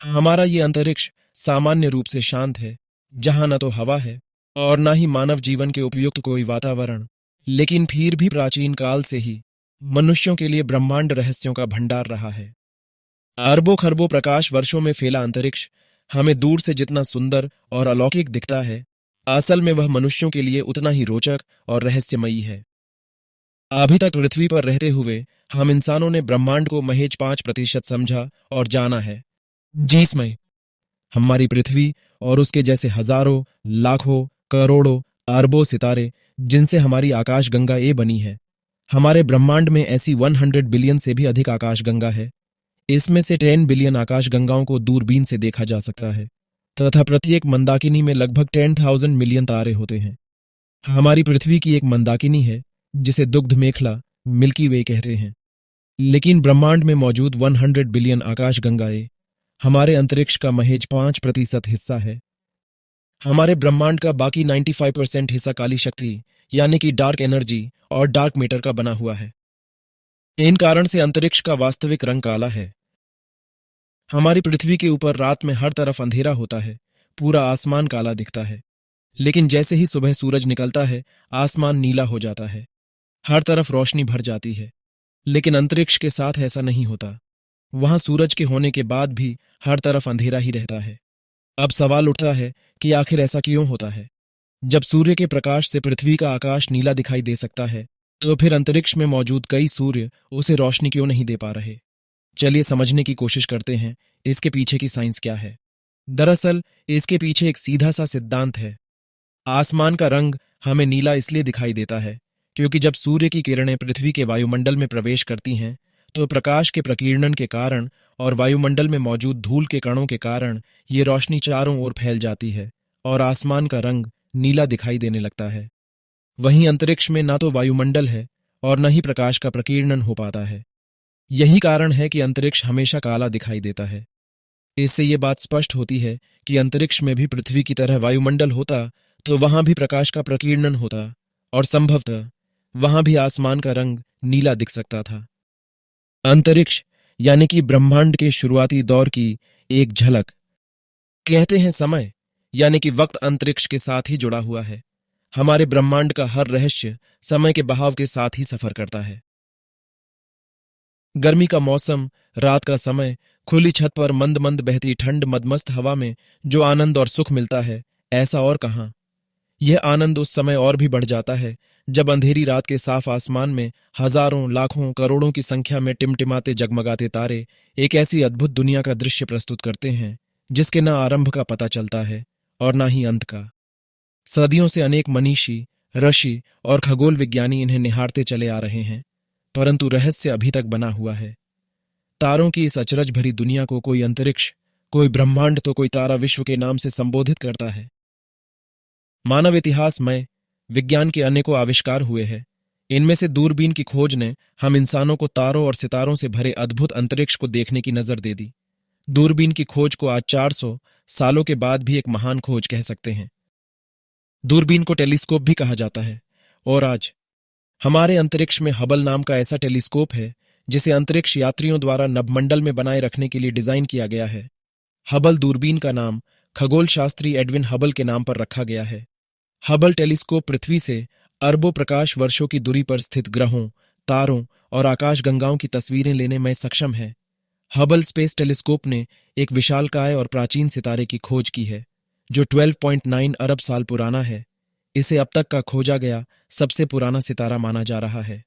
हमारा ये अंतरिक्ष सामान्य रूप से शांत है, जहां न तो हवा है और न ही मानव जीवन के उपयुक्त कोई वातावरण। लेकिन फिर भी प्राचीन काल से ही मनुष्यों के लिए ब्रह्मांड रहस्यों का भंडार रहा है। अरबों खरबों प्रकाश वर्षों में फैला अंतरिक्ष हमें दूर से जितना सुंदर और अलौकिक दिखता है, असल में वह मनुष्यों के लिए उतना ही रोचक और रहस्यमयी है। अभी तक पृथ्वी पर रहते हुए हम इंसानों ने ब्रह्मांड को महज 5% समझा और जाना है, जिसमें हमारी पृथ्वी और उसके जैसे हजारों, लाखों, करोड़ों, अरबों सितारे, जिनसे हमारी आकाशगंगा ए बनी है। हमारे ब्रह्मांड में ऐसी 100 बिलियन से भी अधिक आकाशगंगा है। इसमें से 10 बिलियन आकाशगंगाओं को दूरबीन से देखा जा सकता है तथा प्रत्येक मंदाकिनी में लगभग 10,000 मिलियन तारे होते हैं। हमारी पृथ्वी की एक मंदाकिनी है, जिसे दुग्ध मेखला, मिल्की वे कहते हैं। लेकिन ब्रह्मांड में मौजूद 100 बिलियन आकाशगंगाएं हमारे अंतरिक्ष का महज 5% हिस्सा है। हमारे ब्रह्मांड का बाकी 95% हिस्सा काली शक्ति यानी कि डार्क एनर्जी और डार्क मैटर का बना हुआ है। इन कारण से अंतरिक्ष का वास्तविक रंग काला है। हमारी पृथ्वी के ऊपर रात में हर तरफ अंधेरा होता है, पूरा आसमान काला दिखता है। लेकिन जैसे ही सुबह सूरज निकलता है, आसमान नीला हो जाता है, हर तरफ रोशनी भर जाती है। लेकिन अंतरिक्ष के साथ ऐसा नहीं होता। वहां सूरज के होने के बाद भी हर तरफ अंधेरा ही रहता है। अब सवाल उठता है कि आखिर ऐसा क्यों होता है? जब सूर्य के प्रकाश से पृथ्वी का आकाश नीला दिखाई दे सकता है, तो फिर अंतरिक्ष में मौजूद कई सूर्य उसे रोशनी क्यों नहीं दे पा रहे? चलिए समझने की कोशिश करते हैं इसके पीछे की साइंस क्या है। दरअसल इसके पीछे एक सीधा सा सिद्धांत है। आसमान का रंग हमें नीला इसलिए दिखाई देता है क्योंकि जब सूर्य की किरणें पृथ्वी के वायुमंडल में प्रवेश करती हैं, तो प्रकाश के प्रकीर्णन के कारण और वायुमंडल में मौजूद धूल के कणों के कारण ये रोशनी चारों ओर फैल जाती है और आसमान का रंग नीला दिखाई देने लगता है। वहीं अंतरिक्ष में ना तो वायुमंडल है और न ही प्रकाश का प्रकीर्णन हो पाता है। यही कारण है कि अंतरिक्ष हमेशा काला दिखाई देता है। इससे ये बात स्पष्ट होती है कि अंतरिक्ष में भी पृथ्वी की तरह वायुमंडल होता तो वहां भी प्रकाश का प्रकीर्णन होता और संभवतः वहां भी आसमान का रंग नीला दिख सकता था। अंतरिक्ष यानी कि ब्रह्मांड के शुरुआती दौर की एक झलक। कहते हैं समय यानी कि वक्त अंतरिक्ष के साथ ही जुड़ा हुआ है। हमारे ब्रह्मांड का हर रहस्य समय के बहाव के साथ ही सफर करता है। गर्मी का मौसम, रात का समय, खुली छत पर मंद मंद बहती ठंड, मदमस्त हवा में जो आनंद और सुख मिलता है, ऐसा और कहां। यह आनंद उस समय और भी बढ़ जाता है जब अंधेरी रात के साफ आसमान में हजारों, लाखों, करोड़ों की संख्या में टिमटिमाते जगमगाते तारे एक ऐसी अद्भुत दुनिया का दृश्य प्रस्तुत करते हैं जिसके न आरंभ का पता चलता है और न ही अंत का। सदियों से अनेक मनीषी, ऋषि और खगोल विज्ञानी इन्हें निहारते चले आ रहे हैं, परंतु रहस्य अभी तक बना हुआ है। तारों की इस अचरज भरी दुनिया को कोई अंतरिक्ष, कोई ब्रह्मांड तो कोई तारा विश्व के नाम से संबोधित करता है। मानव इतिहास में विज्ञान के अनेकों आविष्कार हुए हैं। इनमें से दूरबीन की खोज ने हम इंसानों को तारों और सितारों से भरे अद्भुत अंतरिक्ष को देखने की नजर दे दी। दूरबीन की खोज को आज 400 सालों के बाद भी एक महान खोज कह सकते हैं। दूरबीन को टेलीस्कोप भी कहा जाता है। और आज हमारे अंतरिक्ष में हबल नाम का ऐसा टेलीस्कोप है जिसे अंतरिक्ष यात्रियों द्वारा नभमंडल में बनाए रखने के लिए डिजाइन किया गया है। हबल दूरबीन का नाम खगोल शास्त्री एडविन हबल के नाम पर रखा गया है। हबल टेलीस्कोप पृथ्वी से अरबों प्रकाश वर्षों की दूरी पर स्थित ग्रहों, तारों और आकाशगंगाओं की तस्वीरें लेने में सक्षम है। हबल स्पेस टेलीस्कोप ने एक विशालकाय और प्राचीन सितारे की खोज की है जो 12.9 अरब साल पुराना है। इसे अब तक का खोजा गया सबसे पुराना सितारा माना जा रहा है।